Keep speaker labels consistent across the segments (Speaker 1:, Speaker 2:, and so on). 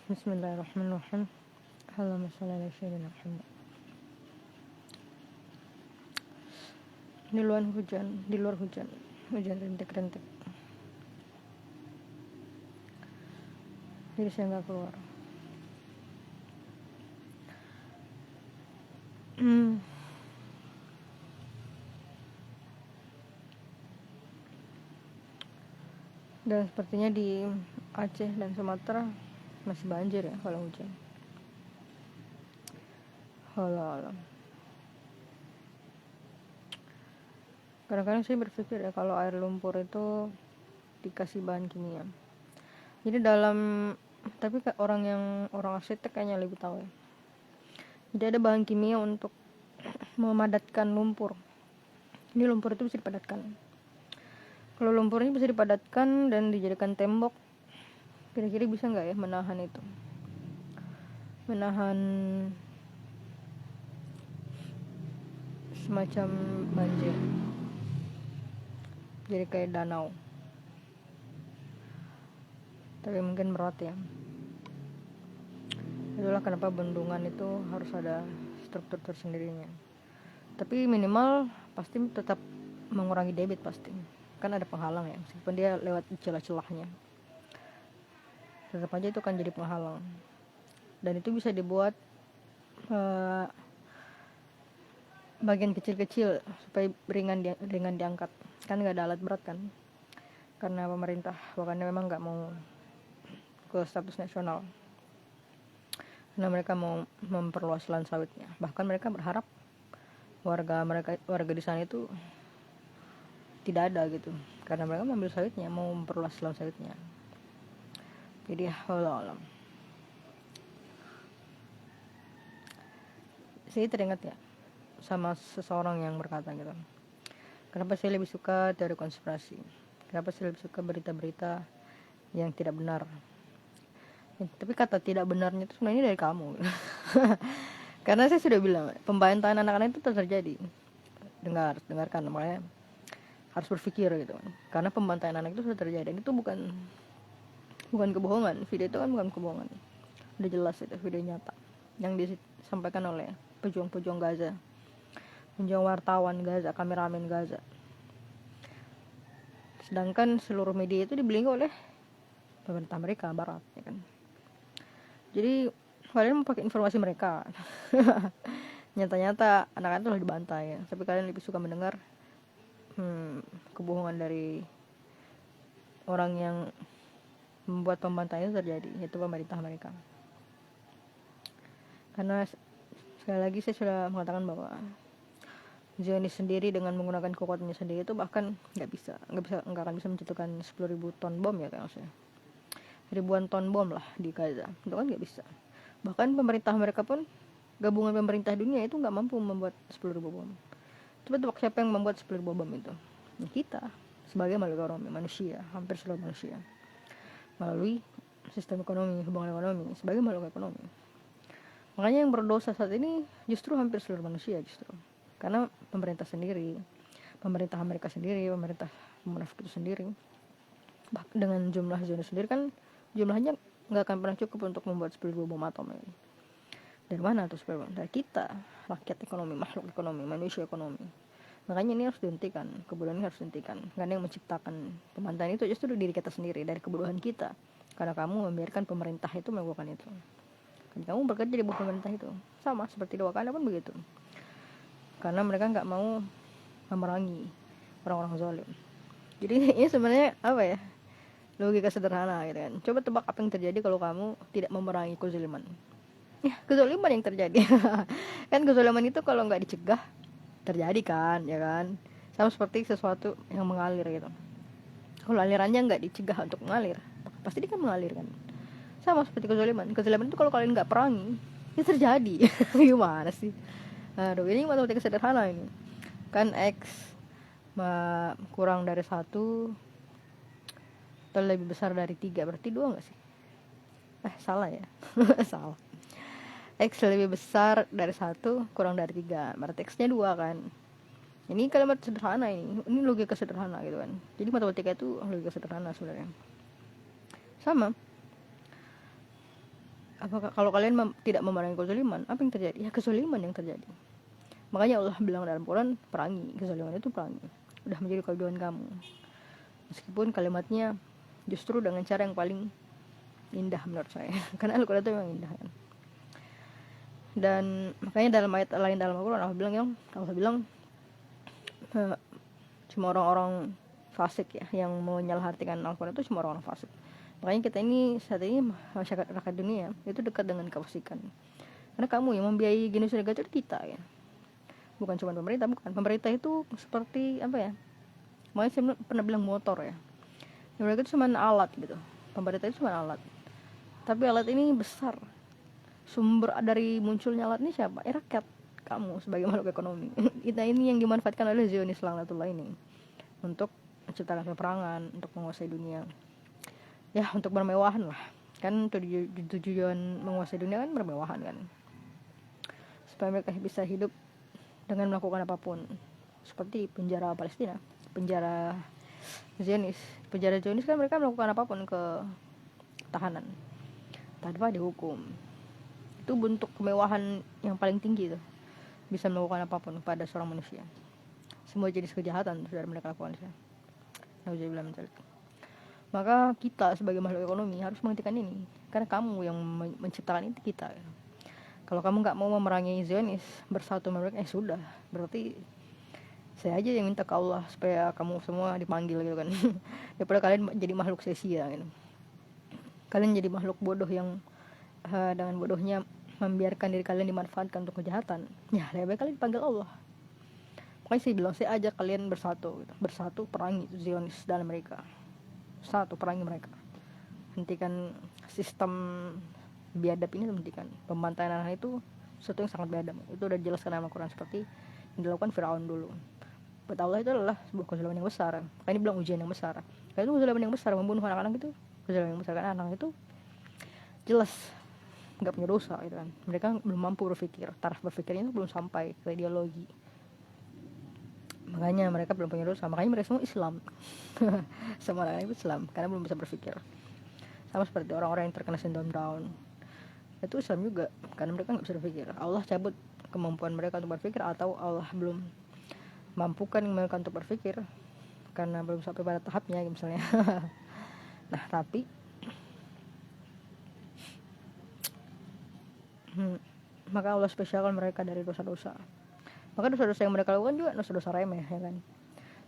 Speaker 1: Bismillahirrahmanirrahim. Allahumma sholli ala sayyidina Muhammad. Di luar hujan rintik-rintik. Jadi saya nggak keluar. Dan sepertinya di Aceh dan Sumatera masih banjir ya kalau hujan. Alam. Kadang-kadang saya berpikir ya kalau air lumpur itu dikasih bahan kimia. Jadi tapi orang arsitek kayaknya lebih tahu ya. Jadi ada bahan kimia untuk memadatkan lumpur. Ini lumpur itu bisa dipadatkan. Kalau lumpurnya bisa dipadatkan dan dijadikan tembok, kira-kira bisa nggak ya menahan itu? Menahan semacam banjir. Jadi kayak danau. Tapi mungkin berat ya. Itulah kenapa bendungan itu harus ada struktur tersendirinya. Tapi minimal pasti tetap mengurangi debit pasti. Kan ada penghalang ya, meskipun dia lewat celah-celahnya. Tetap aja itu kan jadi penghalang. Dan itu bisa dibuat bagian kecil-kecil supaya ringan diangkat. Kan nggak ada alat berat kan? Karena pemerintah bahkan memang nggak mau ke status nasional. Karena mereka mau memperluas lahan sawitnya. Bahkan mereka berharap warga di sana itu tidak ada gitu. Karena mereka mengambil sawitnya, mau memperluas lahan sawitnya. Jadi alam. Saya teringat ya sama seseorang yang berkata gitu. Kenapa saya lebih suka teori konspirasi? Kenapa saya lebih suka berita-berita yang tidak benar? Tapi kata tidak benarnya itu sebenarnya dari kamu. Karena saya sudah bilang pembantahan anak-anak itu terjadi. Dengarkan makanya harus berpikir gitu. Karena pembantahan anak itu sudah terjadi. Dan itu bukan kebohongan. Video itu kan bukan kebohongan. Udah jelas itu video nyata yang disampaikan oleh pejuang-pejuang Gaza, pejuang wartawan Gaza, kameramen Gaza. Sedangkan seluruh media itu dibeli oleh pemerintah Amerika Barat ya kan. Jadi kalian mau pakai informasi mereka. Nyata-nyata anak-anak itu dibantai ya. Tapi kalian lebih suka mendengar kebohongan dari orang yang membuat pembantaian itu terjadi, yaitu pemerintah Amerika. Karena sekali lagi saya sudah mengatakan bahwa Zionis sendiri dengan menggunakan kekuatannya sendiri itu bahkan nggak akan bisa menciptakan 10.000 ton bom ya kan maksudnya. Ribuan ton bom lah di Gaza. Itu kan nggak bisa. Bahkan pemerintah mereka pun, gabungan pemerintah dunia itu nggak mampu membuat 10.000 bom. Coba tebak siapa yang membuat 10.000 bom itu? Ya kita, sebagai makhluk ekonomi, manusia, hampir seluruh manusia. Melalui sistem ekonomi, hubungan ekonomi, sebagai makhluk ekonomi. Makanya yang berdosa saat ini justru hampir seluruh manusia justru. Karena pemerintah sendiri, pemerintah Amerika sendiri, pemerintah munafik itu sendiri. Dengan jumlah Zionis sendiri kan jumlahnya nggak akan pernah cukup untuk membuat 10.000 bom atom ini. Dari mana tuh 10.000 bom? Dari kita, rakyat ekonomi, makhluk ekonomi, manusia ekonomi. Makanya ini harus dihentikan, kebodohan ini harus dihentikan. Karena yang menciptakan pembantaian itu justru diri kita sendiri, dari kebodohan kita. Karena kamu membiarkan pemerintah itu melakukan itu. Kamu bekerja di bawah pemerintah itu, sama seperti di Wakanda pun begitu. Karena mereka nggak mau memerangi orang-orang zalim. Jadi ini sebenarnya apa ya, logika sederhana gitu kan. Coba tebak apa yang terjadi kalau kamu tidak memerangi kezaliman. Ya, kezaliman yang terjadi. Kan kezaliman itu kalau nggak dicegah terjadi kan, ya kan. Sama seperti sesuatu yang mengalir gitu. Kalau alirannya nggak dicegah untuk mengalir, pasti dia kan mengalir kan. Sama seperti kezaliman itu kalau kalian nggak perangi, ya terjadi. Gimana sih? Aduh, ini matematika sederhana ini. Kan X kurang dari 1 atau lebih besar dari 3, berarti 2 nggak sih? Salah ya. Salah. X lebih besar dari 1 kurang dari 3, berarti X-nya 2 kan. Ini kalimat sederhana ini logika sederhana gitu kan. Jadi matematika itu logika sederhana sebenarnya. Sama apakah kalau kalian tidak memerangi kezaliman, apa yang terjadi? Ya kezaliman yang terjadi. Makanya Allah bilang dalam Quran, perangi kezaliman itu, perangi. Udah menjadi kewajiban kamu. Meskipun kalimatnya justru dengan cara yang paling indah menurut saya. Karena Al-Quran itu memang indah kan. Dan makanya dalam ayat lain dalam Al-Quran Allah bilang cuma orang-orang fasik ya yang menyalahartikan Al-Quran itu cuma orang-orang fasik. Makanya kita ini saat ini masyarakat rakyat dunia itu dekat dengan kefasikan. Karena kamu yang membiayai genosida Gaza itu kita ya. Bukan cuma pemerintah, bukan. Pemerintah itu seperti apa ya? Makanya saya pernah bilang motor ya. Mereka itu cuma alat gitu. Pemerintah itu cuma alat. Tapi alat ini besar. Sumber dari munculnya alat ini siapa? Rakyat. Kamu sebagai makhluk ekonomi. Kita ini yang dimanfaatkan oleh Zionis laknatullah ini untuk menciptakan peperangan, untuk menguasai dunia. Ya, untuk bermewahan lah. Kan tujuan menguasai dunia kan bermewahan kan. Supaya mereka bisa hidup dengan melakukan apapun. Seperti penjara Palestina, penjara Zionis. Penjara Zionis kan mereka melakukan apapun ke tahanan tanpa dihukum. Itu bentuk kemewahan yang paling tinggi tuh. Bisa melakukan apapun pada seorang manusia. Semua jenis kejahatan sudah mereka lakukan. Maka kita sebagai makhluk ekonomi harus menghentikan ini. Karena kamu yang menciptakan itu kita. Kalau kamu nggak mau memerangi Zionis, bersatu mereka, sudah. Berarti saya aja yang minta ke Allah supaya kamu semua dipanggil gitu kan. Daripada kalian jadi makhluk sia-sia gitu. Kalian jadi makhluk bodoh yang dengan bodohnya membiarkan diri kalian dimanfaatkan untuk kejahatan. Ya, lebih baik kalian dipanggil Allah. Makanya saya bilang, saya ajak kalian bersatu gitu. Bersatu perangi Zionis dan mereka. Satu perangi mereka. Hentikan sistem biadab ini, hentikan. Pembantaian anak itu sesuatu yang sangat biadab. Itu udah jelaskan dalam Al-Quran seperti yang dilakukan Firaun dulu. Buat Allah itu adalah sebuah kezaliman yang besar. Karena ini bilang ujian yang besar. Karena itu kezaliman yang besar, membunuh anak-anak itu kezaliman yang besar. Karena anak itu jelas nggak punya dosa gitu kan. Mereka belum mampu berpikir, taraf berpikirnya itu belum sampai ke ideologi. Makanya mereka belum punya dosa. Makanya mereka semua Islam. Semua orang itu Islam karena belum bisa berpikir. Sama seperti orang-orang yang terkena sindrom Down, itu Islam juga karena mereka nggak bisa berpikir. Allah cabut kemampuan mereka untuk berpikir, atau Allah belum mampukan mereka untuk berpikir karena belum sampai pada tahapnya misalnya. Nah tapi maka Allah spesialkan mereka dari dosa-dosa. Maka dosa-dosa yang mereka lakukan juga dosa-dosa remeh ya kan.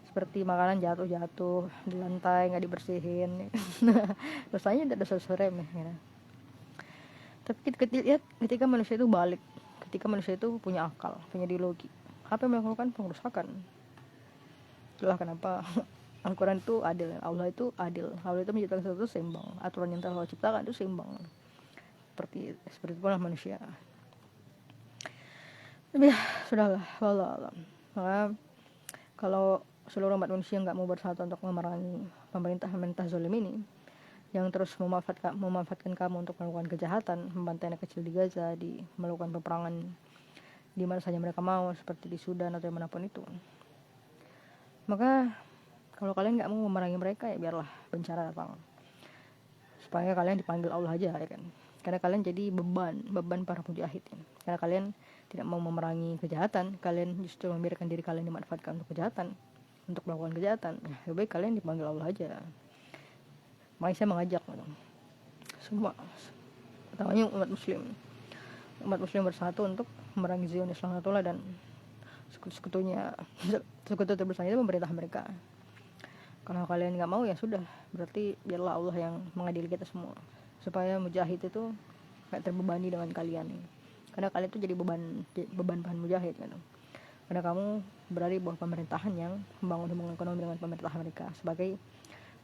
Speaker 1: Seperti makanan jatuh di lantai nggak dibersihin. Dosanya tidak dosa-dosa remeh ya. Tapi ketika manusia itu balik, ketika manusia itu punya akal, punya ideologi, apa yang melakukan pengerusakan. Itulah kenapa Al-Quran itu adil. Allah itu adil. Allah itu menciptakan sesuatu seimbang. Aturan yang telah Allah ciptakan itu seimbang. Seperti itulah manusia. Tapi ya sudahlah, wallahu alam. Maka kalau seluruh umat manusia nggak mau bersatu untuk memerangi pemerintah zalim ini, yang terus memanfaatkan kamu untuk melakukan kejahatan, membantai anak kecil di Gaza, melakukan peperangan di mana saja mereka mau, seperti di Sudan atau dimanapun itu. Maka kalau kalian nggak mau memerangi mereka, ya biarlah bencana datang. Supaya kalian dipanggil Allah aja ya kan. Karena kalian jadi beban para mujahid ya. Karena kalian tidak mau memerangi kejahatan, kalian justru membiarkan diri kalian dimanfaatkan untuk kejahatan, untuk melakukan kejahatan. Ya, lebih baik kalian dipanggil Allah aja. Makanya saya mengajak semua, utamanya umat muslim bersatu untuk memerangi Zionis laknatullah dan sekutu terbesar itu pemerintah mereka. Kalau kalian nggak mau, ya sudah, berarti biarlah Allah yang mengadili kita semua, supaya mujahid itu nggak terbebani dengan kalian. Karena kalian itu jadi beban bahan mujahid kan. Karena kamu berada di bawah pemerintahan yang membangun hubungan ekonomi dengan pemerintah mereka sebagai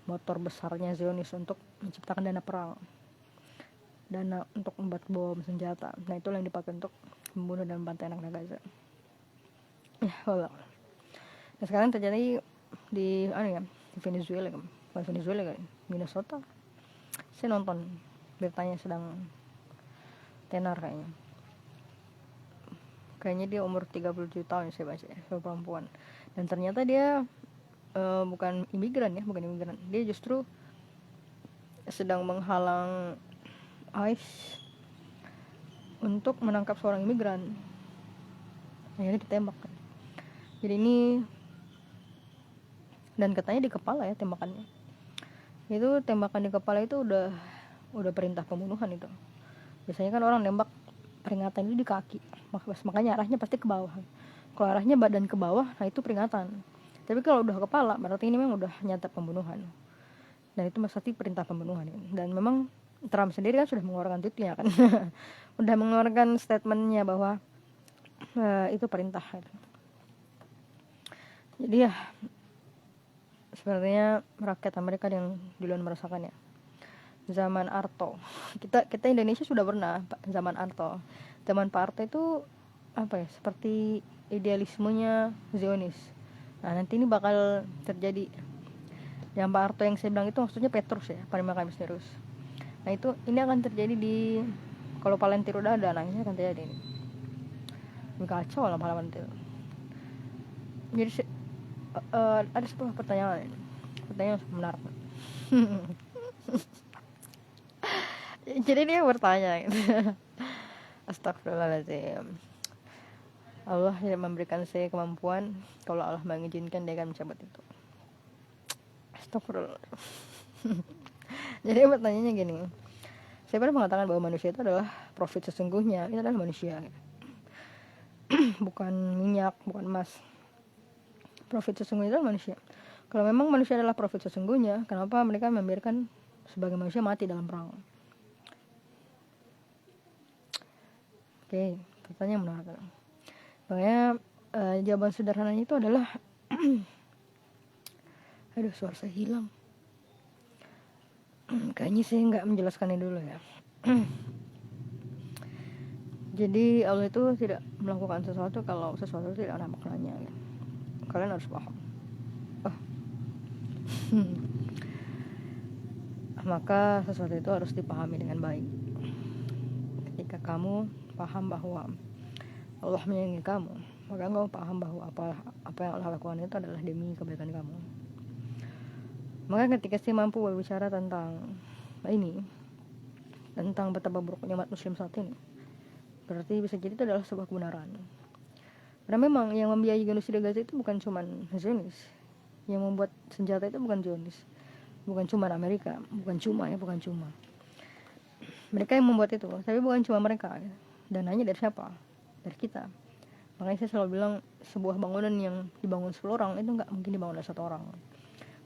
Speaker 1: motor besarnya Zionis untuk menciptakan dana perang, dana untuk membuat bom senjata. Nah itulah yang dipakai untuk membunuh dan membantai anak Gaza. Ya wallah. Nah sekarang terjadi di Venezuela kan, Minnesota. Saya nonton beritanya sedang tenar kayaknya dia umur 37 tahun saya baca ya, perempuan. Dan ternyata dia bukan imigran. Dia justru sedang menghalang ICE untuk menangkap seorang imigran, akhirnya ditembak. Jadi ini, dan katanya di kepala ya tembakannya. Itu tembakan di kepala itu udah perintah pembunuhan itu. Biasanya kan orang nembak peringatan itu di kaki, makanya arahnya pasti ke bawah. Kalau arahnya badan ke bawah, nah itu peringatan. Tapi kalau udah kepala, berarti ini memang udah nyata pembunuhan. Dan itu pasti perintah pembunuhan. Dan memang Trump sendiri kan sudah mengeluarkan tweetnya kan, udah mengeluarkan statementnya bahwa itu perintah. Jadi ya, sebenarnya rakyat Amerika yang duluan merasakannya. Zaman Arto, kita Indonesia sudah pernah zaman Arto. Zaman Pak Arto itu apa ya, seperti idealismenya Zionis. Nah nanti ini bakal terjadi. Yang Pak Arto yang saya bilang itu maksudnya Petrus ya, Panglima Kamisterius. Nah itu ini akan terjadi di, kalau Palantir udah ada, nah ini akan terjadi ini. Kacau lah Palantir. Jadi ada sebuah pertanyaan menarik. Jadi dia bertanya gitu. Astagfirullahaladzim. Allah tidak memberikan saya kemampuan, kalau Allah mengizinkan dia akan mencabut itu. Astagfirullah. Jadi pertanyaannya gini, saya pernah mengatakan bahwa manusia itu adalah profit sesungguhnya, itu adalah manusia. Bukan minyak, bukan emas. Profit sesungguhnya adalah manusia. Kalau memang manusia adalah profit sesungguhnya, kenapa mereka membiarkan sebagai manusia mati dalam perang? Oke, pertanyaan menarik. Makanya jawaban sederhananya itu adalah aduh, suara saya hilang. Kayaknya saya nggak menjelaskannya dulu ya. Jadi Allah itu tidak melakukan sesuatu kalau sesuatu tidak ada maknanya ya. Kalian harus paham. Maka sesuatu itu harus dipahami dengan baik. Ketika kamu paham bahwa Allah menyayangi kamu, maka kamu paham bahwa apa yang Allah lakukan itu adalah demi kebaikan kamu. Maka ketika saya mampu berbicara tentang ini, tentang betapa buruknya umat muslim saat ini, berarti bisa jadi itu adalah sebuah kebenaran. Karena memang yang membiayai genosida Gaza itu bukan cuma Zionis, yang membuat senjata itu bukan Zionis, bukan cuma Amerika, bukan cuma. Mereka yang membuat itu, tapi bukan cuma mereka. Dananya dari siapa? Dari kita. Makanya saya selalu bilang, sebuah bangunan yang dibangun 10 orang itu nggak mungkin dibangun oleh 1 orang.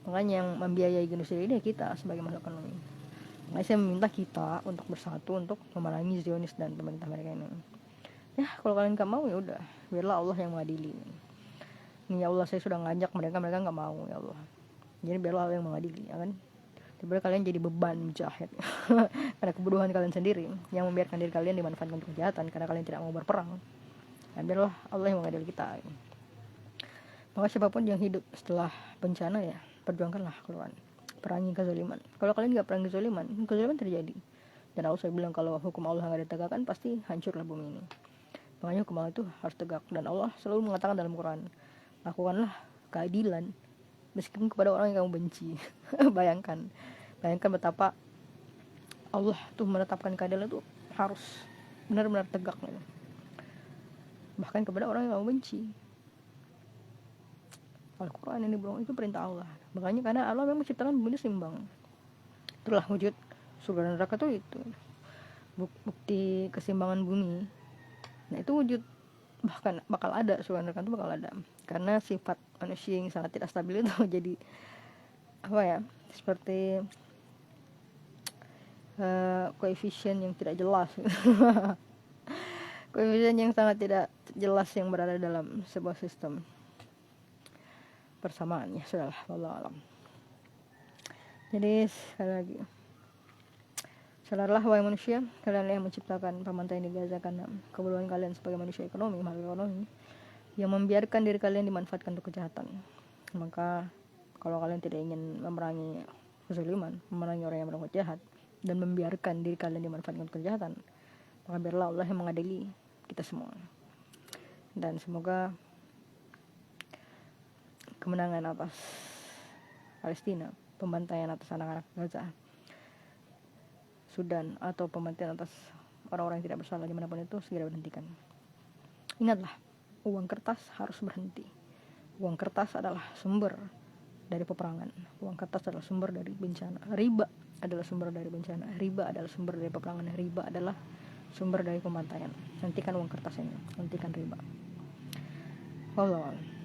Speaker 1: Makanya yang membiayai genosida ini kita sebagai makhluk ekonomi. Makanya saya meminta kita untuk bersatu untuk memerangi Zionis dan pemerintah mereka ini. Ya kalau kalian gak mau ya udah, biarlah Allah yang mengadili. Ini ya Allah, saya sudah ngajak mereka nggak mau ya Allah. Jadi biarlah Allah yang mengadili, ya kan? Daripada kalian jadi beban mujahid karena kebodohan kalian sendiri yang membiarkan diri kalian dimanfaatkan untuk kejahatan karena kalian tidak mau berperang. Dan biarlah Allah yang mengadili kita. Maka siapapun yang hidup setelah bencana ya, perjuangkanlah keluar, perangi kezaliman. Kalau kalian nggak perangi kezaliman terjadi. Dan Allah saya bilang kalau hukum Allah nggak ditegakkan pasti hancurlah bumi ini. Makanya hukum Allah itu harus tegak. Dan Allah selalu mengatakan dalam Quran, lakukanlah keadilan meskipun kepada orang yang kamu benci. Bayangkan betapa Allah tuh menetapkan keadilan itu harus benar-benar tegak gitu. Bahkan kepada orang yang kamu benci. Al-Quran ini bro, itu perintah Allah. Makanya karena Allah memang menciptakan bumi seimbang. Itulah wujud surga dan neraka itu bukti keseimbangan bumi. Nah itu wujud, bahkan bakal ada surga dan neraka itu bakal ada. Karena sifat manusia yang sangat tidak stabil itu jadi apa ya, seperti koefisien yang tidak jelas. Koefisien yang sangat tidak jelas yang berada dalam sebuah sistem persamaannya. Sudahlah, wallahu alam. Jadi sekali lagi, sadarlah wahai manusia, kalian yang menciptakan pembantaian di Gaza karena kebodohan kalian sebagai manusia ekonomi, makhluk ekonomi yang membiarkan diri kalian dimanfaatkan untuk kejahatan. Maka kalau kalian tidak ingin memerangi kezaliman, memerangi orang yang berbuat jahat, dan membiarkan diri kalian dimanfaatkan untuk kejahatan, maka biarlah Allah yang mengadili kita semua. Dan semoga kemenangan atas Palestina, pembantaian atas anak-anak Gaza, Sudan, atau pembantaian atas orang-orang yang tidak bersalah dimanapun itu segera berhentikan. Ingatlah, uang kertas harus berhenti. Uang kertas adalah sumber dari peperangan. Uang kertas adalah sumber dari bencana. Riba adalah sumber dari bencana. Riba adalah sumber dari peperangan. Riba adalah sumber dari pembantaian. Hentikan uang kertas ini, hentikan riba. Allah.